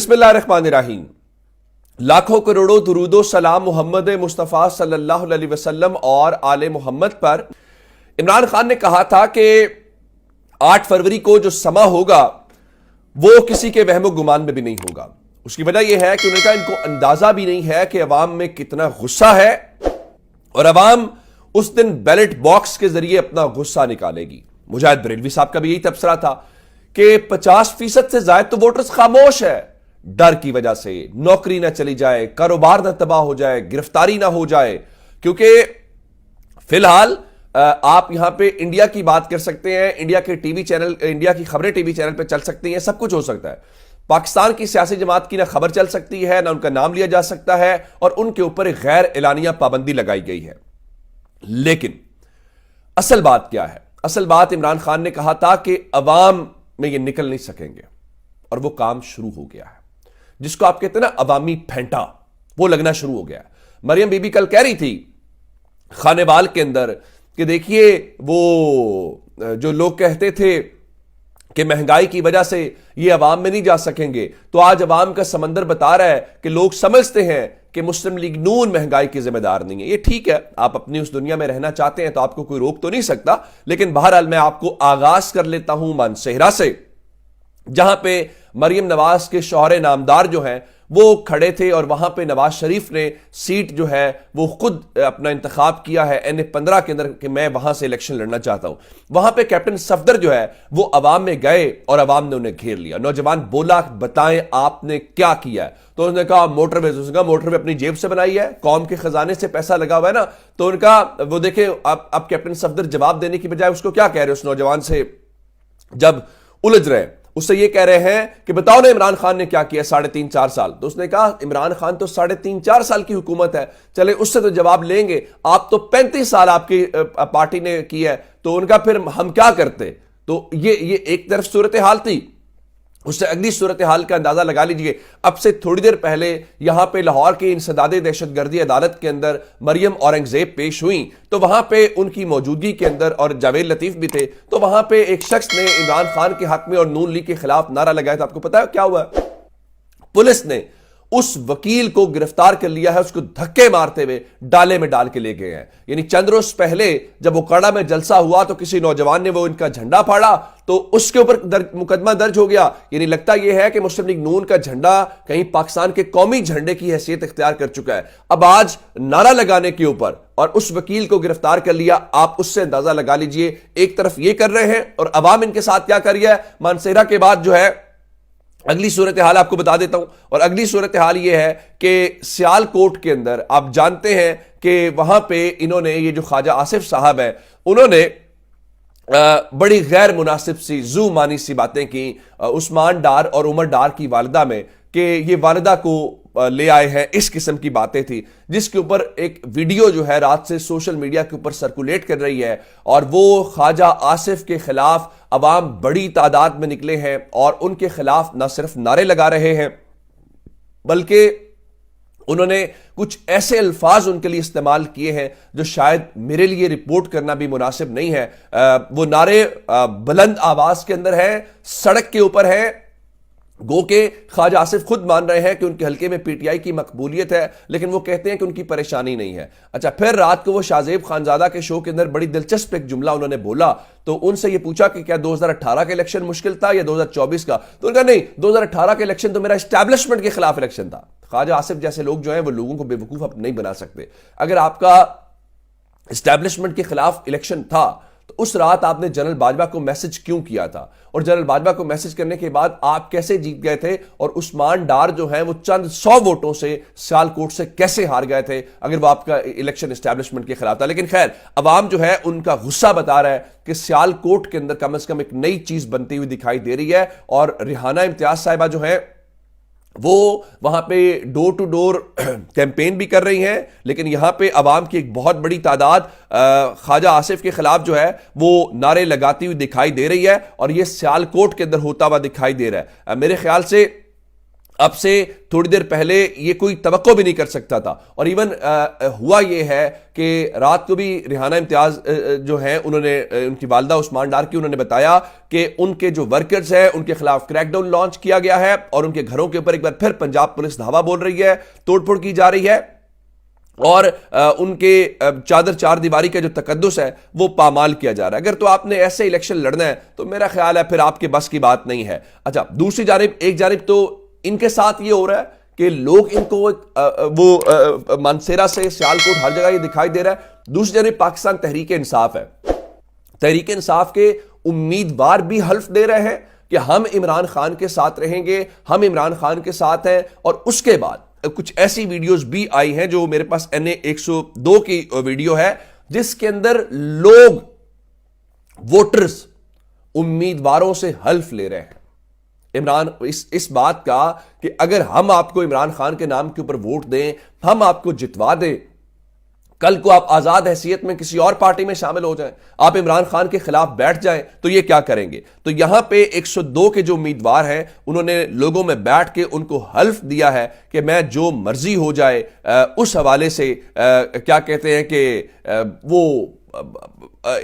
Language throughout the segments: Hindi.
बिस्मिल्लाहिर्रहमानिर्रहीम। लाखों करोड़ों दुरूदो सलाम मोहम्मद मुस्तफ़ा सल्लल्लाहु अलैहि वसल्लम और आले मोहम्मद पर। इमरान खान ने कहा था कि 8 फरवरी को जो समा होगा वो किसी के वहमो गुमान में भी नहीं होगा। उसकी वजह यह है कि उनका इनको अंदाजा भी नहीं है कि अवाम में कितना गुस्सा है और अवाम उस दिन बैलेट बॉक्स के जरिए अपना गुस्सा निकालेगी। मुजाहिद बरेलवी साहब का भी यही तबसरा था कि 50% से ज्यादा तो वोटर्स खामोश है, डर की वजह से नौकरी ना चली जाए, कारोबार ना तबाह हो जाए, गिरफ्तारी ना हो जाए। क्योंकि फिलहाल आप यहां पे इंडिया की बात कर सकते हैं, इंडिया के टीवी चैनल, इंडिया की खबरें टीवी चैनल पे चल सकती हैं, सब कुछ हो सकता है। पाकिस्तान की सियासी जमात की ना खबर चल सकती है, ना उनका नाम लिया जा सकता है और उनके ऊपर एक गैर एलानिया पाबंदी लगाई गई है। लेकिन असल बात क्या है? असल बात इमरान खान ने कहा था कि अवाम में ये निकल नहीं सकेंगे और वो काम शुरू हो गया है, जिसको आप कहते हैं ना अवामी फेंटा, वो लगना शुरू हो गया। मरियम बीबी कल कह रही थी खानेवाल के अंदर कि देखिए वो जो लोग कहते थे कि महंगाई की वजह से ये अवाम में नहीं जा सकेंगे, तो आज अवाम का समंदर बता रहा है कि लोग समझते हैं कि मुस्लिम लीग नून महंगाई की जिम्मेदार नहीं है। ये ठीक है, आप अपनी उस दुनिया में रहना चाहते हैं तो आपको कोई रोक तो नहीं सकता। लेकिन बहरहाल मैं आपको आगाज कर लेता हूं मानसेहरा से, जहां पे मरियम नवाज के शौहरे नामदार जो हैं वो खड़े थे और वहां पे नवाज शरीफ ने सीट जो है वो खुद अपना इंतखाब किया है NA-15 के अंदर कि मैं वहां से इलेक्शन लड़ना चाहता हूं। वहां पे कैप्टन सफदर जो है वो अवाम में गए और अवाम ने उन्हें घेर लिया। नौजवान बोला बताएं आपने क्या किया है? तो उन्होंने कहा मोटरवे। उसने कहा मोटरवे अपनी जेब से बनाई है, कौम के खजाने से पैसा लगा हुआ है ना। तो उनका वो देखे अब कैप्टन सफदर जवाब देने की बजाय उसको क्या कह रहे उस नौजवान से, जब उलझ रहे उससे ये कह रहे हैं कि बताओ ना इमरान खान ने क्या किया 3.5-4 साल। तो उसने कहा इमरान खान तो 3.5-4 साल की हुकूमत है, चले उससे तो जवाब लेंगे, आप तो 35 साल आपकी पार्टी ने की है, तो उनका फिर हम क्या करते। तो ये एक तरफ सूरत हाल थी। उससे अगली सूरत हाल का अंदाजा लगा लीजिए। अब से थोड़ी देर पहले यहां पे लाहौर की इंसदादे दहशतगर्दी अदालत के अंदर मरियम औरंगजेब पेश हुई, तो वहां पे उनकी मौजूदगी के अंदर और जावेद लतीफ भी थे। तो वहां पे एक शख्स ने इमरान खान के हक में और नून लीग के खिलाफ नारा लगाया था। आपको पता है क्या हुआ? पुलिस ने उस वकील को गिरफ्तार कर लिया है, उसको धक्के मारते हुए डाले में डाल के ले गए हैं। यानी चंद रोज पहले जब ओकाड़ा में जलसा हुआ तो किसी नौजवान ने वो इनका झंडा फाड़ा, तो उसके ऊपर मुकदमा दर्ज हो गया। यानी लगता यह है कि मुस्लिम लीग नून का झंडा कहीं पाकिस्तान के कौमी झंडे की हैसियत इख्तियार कर चुका है। अब आज नारा लगाने के ऊपर और उस वकील को गिरफ्तार कर लिया, आप उससे अंदाजा लगा लीजिए। एक तरफ ये कर रहे हैं और अवाम इनके साथ क्या कर रही है। मानसेरा के बाद जो है अगली सूरत हाल आपको बता देता हूं, और अगली सूरत हाल यह है कि सियालकोट के अंदर आप जानते हैं कि वहां पे इन्होंने ये जो ख्वाजा आसिफ साहब है उन्होंने बड़ी गैर मुनासिब सी जू मानी सी बातें की उस्मान डार और उमर डार की वालिदा में, कि ये वालिदा को ले आए हैं, इस किस्म की बातें थी, जिसके ऊपर एक वीडियो जो है रात से सोशल मीडिया के ऊपर सर्कुलेट कर रही है। और वो ख्वाजा आसिफ के खिलाफ अवाम बड़ी तादाद में निकले हैं और उनके खिलाफ ना सिर्फ नारे लगा रहे हैं बल्कि उन्होंने कुछ ऐसे अल्फाज उनके लिए इस्तेमाल किए हैं जो शायद मेरे लिए रिपोर्ट करना भी मुनासिब नहीं है। वो नारे बुलंद आवाज के अंदर है, सड़क के ऊपर है, गो के ख्वाजा आसिफ खुद मान रहे हैं कि उनके हल्के में PTI की मकबूलियत है, लेकिन वो कहते हैं कि उनकी परेशानी नहीं है। अच्छा, फिर रात को वो शाहजेब खानजादा के शो के अंदर बड़ी दिलचस्प एक जुमला उन्होंने बोला। तो उनसे ये पूछा कि क्या 2018 का इलेक्शन मुश्किल था या 2024 का? तो उन्होंने कहा नहीं, 2018 का इलेक्शन तो मेरा एस्टैब्लिशमेंट के खिलाफ इलेक्शन था। ख्वाजा आसिफ जैसे लोग जो हैं वो लोगों को बेवकूफ अब नहीं बना सकते। अगर आपका एस्टैब्लिशमेंट के खिलाफ इलेक्शन था तो उस रात आपने जनरल बाजवा को मैसेज क्यों किया था, और जनरल बाजवा को मैसेज करने के बाद आप कैसे जीत गए थे, और उस्मान डार जो है वो चंद 100 वोटों से सियालकोट से कैसे हार गए थे अगर वो आपका इलेक्शन एस्टैब्लिशमेंट के खिलाफ था। लेकिन खैर, अवाम जो है उनका गुस्सा बता रहा है कि सियालकोट के अंदर कम से कम एक नई चीज बनती हुई दिखाई दे रही है। और रिहाना इम्तियाज साहिबा जो है वो वहां पे डोर टू डोर कैंपेन भी कर रही हैं, लेकिन यहां पे अवाम की एक बहुत बड़ी तादाद ख्वाजा आसिफ के खिलाफ जो है वो नारे लगाती हुई दिखाई दे रही है और ये सियालकोट के अंदर होता हुआ दिखाई दे रहा है। मेरे ख्याल से अब से थोड़ी देर पहले ये कोई तवक्को भी नहीं कर सकता था। और इवन हुआ ये है कि रात को भी रिहाना इम्तियाज जो हैं उन्होंने, उनकी वालदा उस्मान डार की, उन्होंने बताया कि उनके जो वर्कर्स हैं उनके खिलाफ क्रैकडाउन लॉन्च किया गया है और उनके घरों के ऊपर एक बार फिर पंजाब पुलिस धावा बोल रही है, तोड़फोड़ की जा रही है और उनके चादर चार दीवारी का जो तकद्दुस है वो पामाल किया जा रहा है। अगर तो आपने ऐसे इलेक्शन लड़ना है तो मेरा ख्याल है फिर आपके बस की बात नहीं है। अच्छा, दूसरी जानिब, एक जानिब तो इनके साथ ये हो रहा है कि लोग इनको वो मानसेरा से सियालकोट हर जगह ये दिखाई दे रहा है। दूसरी जानिब पाकिस्तान तहरीक इंसाफ है, तहरीक इंसाफ के उम्मीदवार भी हल्फ दे रहे हैं कि हम इमरान खान के साथ रहेंगे, हम इमरान खान के साथ हैं। और उसके बाद कुछ ऐसी वीडियोस भी आई हैं, जो मेरे पास NA 102 की वीडियो है, जिसके अंदर लोग, वोटर्स, उम्मीदवारों से हल्फ ले रहे हैं इमरान इस बात का कि अगर हम आपको इमरान खान के नाम के ऊपर वोट दें, हम आपको जितवा दें, कल को आप आजाद हैसियत में किसी और पार्टी में शामिल हो जाएं, आप इमरान खान के खिलाफ बैठ जाएं, तो ये क्या करेंगे। तो यहां पे 102 के जो उम्मीदवार हैं उन्होंने लोगों में बैठ के उनको हल्फ दिया है कि मैं जो मर्जी हो जाए, उस हवाले से क्या कहते हैं कि वो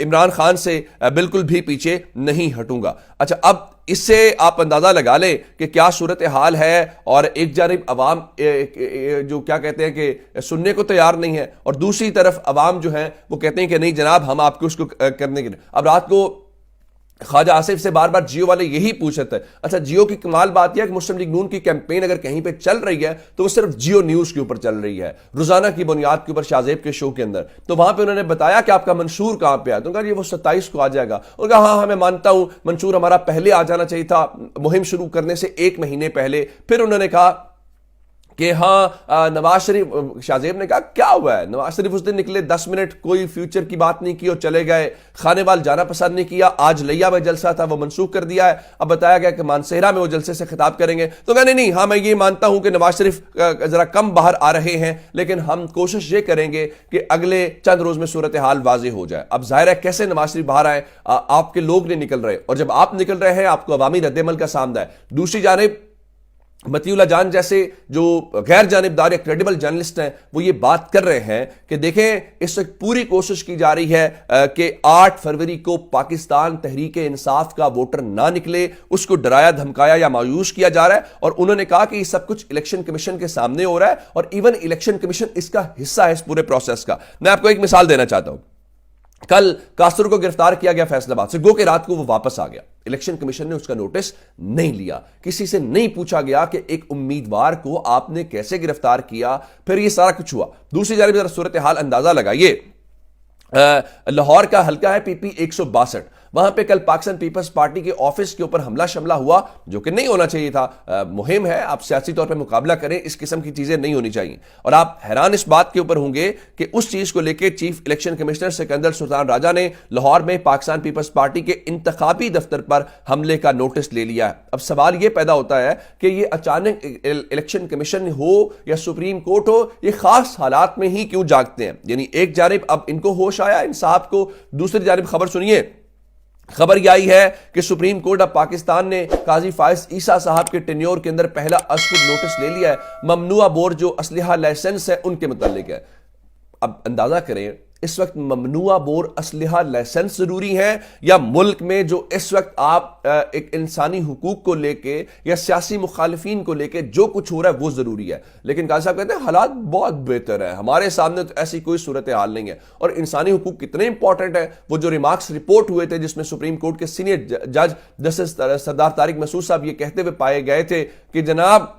इमरान खान से बिल्कुल भी पीछे नहीं हटूंगा। अच्छा, अब इससे आप अंदाजा लगा लें कि क्या सूरत हाल है। और एक जानिब अवाम जो क्या कहते हैं कि सुनने को तैयार नहीं है, और दूसरी तरफ अवाम जो है वो कहते हैं कि नहीं जनाब हम आपको उसको करने के लिए। अब रात को ख्वाजा आसिफ से बार बार जियो वाले यही पूछ रहे थे। अच्छा, जियो की कमाल बात यह है कि मुस्लिम लीग नून की कैंपेन अगर कहीं पे चल रही है तो वो सिर्फ जियो न्यूज के ऊपर चल रही है, रोजाना की बुनियाद के ऊपर शाहजेब के शो के अंदर। तो वहां पे उन्होंने बताया कि आपका मंशूर कहां पे है, तो कहा ये वो 27 को आ जाएगा। उन्होंने कहा हाँ मैं मानता हूं मंशूर हमारा पहले आ जाना चाहिए था, मुहिम शुरू करने से 1 महीने पहले। फिर उन्होंने कहा कि हाँ नवाज शरीफ, शाहजेब ने कहा क्या हुआ है, नवाज शरीफ उस दिन निकले 10 मिनट, कोई फ्यूचर की बात नहीं की और चले गए, खानेवाल जाना पसंद नहीं किया, आज लिया में जलसा था वो मनसूख कर दिया है, अब बताया गया कि मानसेरा में वो जलसे से खिताब करेंगे। तो कहने नहीं, हाँ मैं ये मानता हूं कि नवाज शरीफ जरा कम बाहर आ रहे हैं, लेकिन हम कोशिश ये करेंगे कि अगले चंद रोज में सूरत हाल वाजे हो जाए। अब जाहिर है कैसे नवाज शरीफ बाहर आए, आपके लोग नहीं निकल रहे, और जब आप निकल रहे हैं आपको अवामी रद्देमल का सामना है। दूसरी जानिब मतीउल्लाह जान जैसे जो गैर जानिबदार या क्रेडिबल जर्नलिस्ट हैं वो ये बात कर रहे हैं कि देखें इस वक्त पूरी कोशिश की जा रही है कि 8 फरवरी को पाकिस्तान तहरीक इंसाफ का वोटर ना निकले, उसको डराया धमकाया या मायूस किया जा रहा है। और उन्होंने कहा कि ये सब कुछ इलेक्शन कमीशन के सामने हो रहा है और इवन इलेक्शन कमीशन इसका हिस्सा है इस पूरे प्रोसेस का। मैं आपको एक मिसाल देना चाहता हूं। कल कासर को गिरफ्तार किया गया फैसलाबाद से, गो के रात को वो वापस आ गया, इलेक्शन कमीशन ने उसका नोटिस नहीं लिया, किसी से नहीं पूछा गया कि एक उम्मीदवार को आपने कैसे गिरफ्तार किया, फिर ये सारा कुछ हुआ। दूसरी जानिब जरा सूरत हाल अंदाजा लगाइए, लाहौर का हल्का है PP 162, वहां पे कल पाकिस्तान पीपल्स पार्टी के ऑफिस के ऊपर हमला शमला हुआ, जो कि नहीं होना चाहिए था। मुहिम है, आप सियासी तौर पे मुकाबला करें, इस किस्म की चीजें नहीं होनी चाहिए। और आप हैरान इस बात के ऊपर होंगे कि उस चीज को लेकर chief election commissioner Sikandar Sultan Raja ने लाहौर में पाकिस्तान पीपल्स पार्टी के इंतखाबी दफ्तर पर हमले का नोटिस ले लिया है। अब सवाल यह पैदा होता है कि यह अचानक इलेक्शन कमीशन हो या सुप्रीम कोर्ट हो, ये खास हालात में ही क्यों जागते हैं। यानी एक जानिब अब इनको होश आया इंसाफ को, दूसरी जानिब खबर सुनिए, खबर यह आई है कि सुप्रीम कोर्ट अब पाकिस्तान ने काजी फाइज ईसा साहब के टेन्योर के अंदर पहला अस्पष्ट नोटिस ले लिया है, ममनुआ बोर्ड जो असलहा लाइसेंस है उनके मुतालिक है। अब अंदाजा करें इस वक्त ममनुआ बोर असलहा लाइसेंस जरूरी है या मुल्क में जो इस वक्त आप एक इंसानी हुकूक को लेके या सियासी मुखालिफिन को लेके जो कुछ हो रहा है वो जरूरी है। लेकिन काजी साहब कहते हैं हालात बहुत बेहतर है, हमारे सामने तो ऐसी कोई सूरत हाल नहीं है। और इंसानी हुकूक कितने इंपॉर्टेंट है, वो जो रिमार्क्स रिपोर्ट हुए थे जिसमें सुप्रीम कोर्ट के सीनियर जज जस्टिस सरदार तारिक मसूद साहब ये कहते हुए पाए गए थे कि जनाब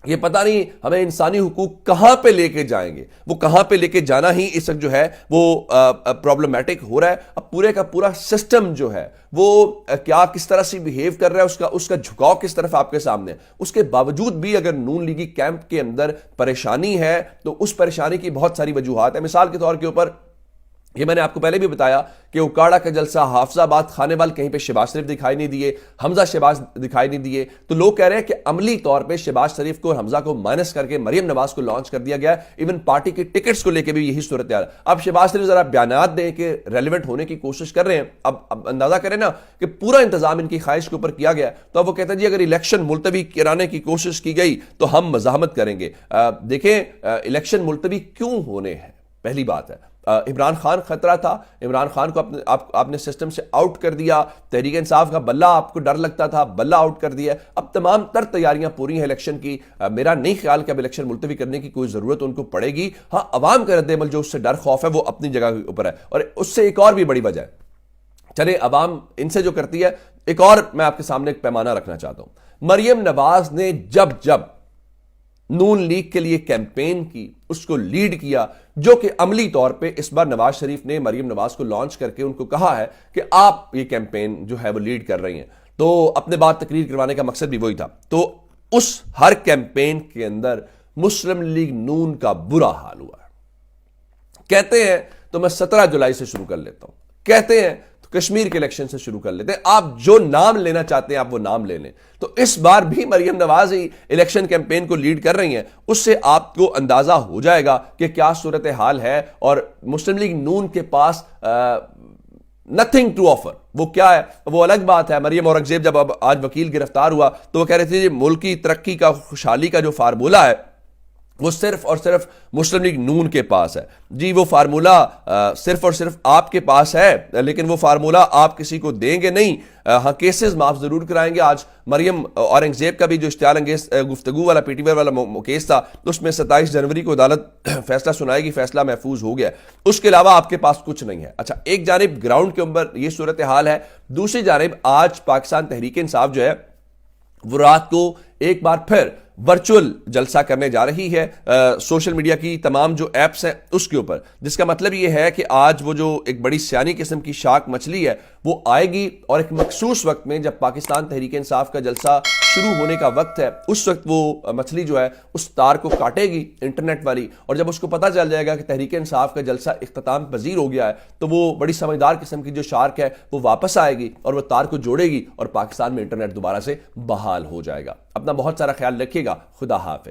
ये पता नहीं हमें इंसानी हुकूक कहां पे लेके जाएंगे, वो कहां पे लेके जाना ही इस वक्त जो है वो प्रॉब्लमैटिक हो रहा है। अब पूरे का पूरा सिस्टम जो है वो क्या किस तरह से बिहेव कर रहा है, उसका झुकाव किस तरफ आपके सामने है। उसके बावजूद भी अगर नून लीगी कैंप के अंदर परेशानी है तो उस परेशानी की बहुत सारी वजूहात है। मिसाल के तौर के ऊपर ये मैंने आपको पहले भी बताया कि उकाड़ा का जलसा, हाफजाबाद, खानेवाल, कहीं पे शहबाज शरीफ दिखाई नहीं दिए, हमजा शहबाज दिखाई नहीं दिए। तो लोग कह रहे हैं कि अमली तौर पे शहबाज शरीफ को और हमजा को माइनस करके मरियम नवाज को लॉन्च कर दिया गया। इवन पार्टी की टिकट्स को लेकर भी यही सूरत है। अब शहबाज शरीफ जरा बयानात दें कि रेलिवेंट होने की कोशिश कर रहे हैं। अब अंदाजा करें ना कि पूरा इंतजाम इनकी ख्वाहिश के ऊपर किया गया, तो अब वो कहते हैं जी अगर इलेक्शन मुलतवी कराने की कोशिश की गई तो हम मजामत करेंगे। देखें इलेक्शन मुलतवी क्यों होने हैं, पहली बात है। इमरान खान खतरा था, इमरान खान को आपने सिस्टम से आउट कर दिया। तहरीक इंसाफ का बल्ला आपको डर लगता था, बल्ला आउट कर दिया। अब तमाम तर तैयारियां पूरी हैं इलेक्शन की। मेरा नहीं ख्याल कि अब इलेक्शन मुलतवी करने की कोई जरूरत उनको पड़ेगी। हाँ, अवाम का रद्द-ए-अमल जो उससे डर खौफ है वो अपनी जगह के ऊपर है। और उससे एक और भी बड़ी वजह है, चले अवाम इनसे जो करती है, एक और मैं आपके सामने एक पैमाना रखना चाहता हूं। मरियम नवाज ने जब जब नून लीग के लिए कैंपेन की, उसको लीड किया, जो कि अमली तौर पे इस बार नवाज शरीफ ने मरियम नवाज को लॉन्च करके उनको कहा है कि आप ये कैंपेन जो है वो लीड कर रही हैं, तो अपने बाद तकरीर करवाने का मकसद भी वही था। तो उस हर कैंपेन के अंदर मुस्लिम लीग नून का बुरा हाल हुआ है। कहते हैं तो मैं 17 जुलाई से शुरू कर लेता हूं, कहते हैं तो कश्मीर के इलेक्शन से शुरू कर लेते हैं। आप जो नाम लेना चाहते हैं आप वो नाम ले लें। तो इस बार भी मरियम नवाज ही इलेक्शन कैंपेन को लीड कर रही हैं। उससे आपको अंदाजा हो जाएगा कि क्या सूरत हाल है। और मुस्लिम लीग नून के पास नथिंग टू ऑफर। वो क्या है वो अलग बात है। मरियम औरंगजेब जब अब आज वकील गिरफ्तार हुआ तो वो कह रहे थे मुल्क की तरक्की का, खुशहाली का जो फार्मूला है वो सिर्फ और सिर्फ मुस्लिम लीग नून के पास है। जी वो फार्मूला सिर्फ और सिर्फ आपके पास है, लेकिन वो फार्मूला आप किसी को देंगे नहीं। हाँ, केसेस माफ जरूर कराएंगे। आज मरियम औरंगजेब का भी जो इश्तियार अंगेज गुफ्तगू वाला पीटीआई वाला केस था, उसमें 27 जनवरी को अदालत फैसला सुनाएगी, फैसला महफूज हो गया। उसके अलावा आपके पास कुछ नहीं है। अच्छा, एक जानिब ग्राउंड के ऊपर ये सूरत हाल है, दूसरी जानिब आज पाकिस्तान तहरीक इंसाफ जो है वो रात को एक बार फिर वर्चुअल जलसा करने जा रही है सोशल मीडिया की तमाम जो एप्स हैं उसके ऊपर। जिसका मतलब यह है कि आज वो जो एक बड़ी सियानी किस्म की शार्क मछली है वो आएगी और एक मखसूस वक्त में, जब पाकिस्तान तहरीक इंसाफ का जलसा शुरू होने का वक्त है, उस वक्त वो मछली जो है उस तार को काटेगी इंटरनेट वाली। और जब उसको पता चल जाएगा कि तहरीक इंसाफ का जलसा इख्तिताम पजीर हो गया है, तो वो बड़ी समझदार किस्म की जो शार्क है वो वापस आएगी और वो तार को जोड़ेगी और पाकिस्तान में इंटरनेट दोबारा से बहाल हो जाएगा। अपना बहुत सारा ख्याल रखिएगा। खुदा हाफिज।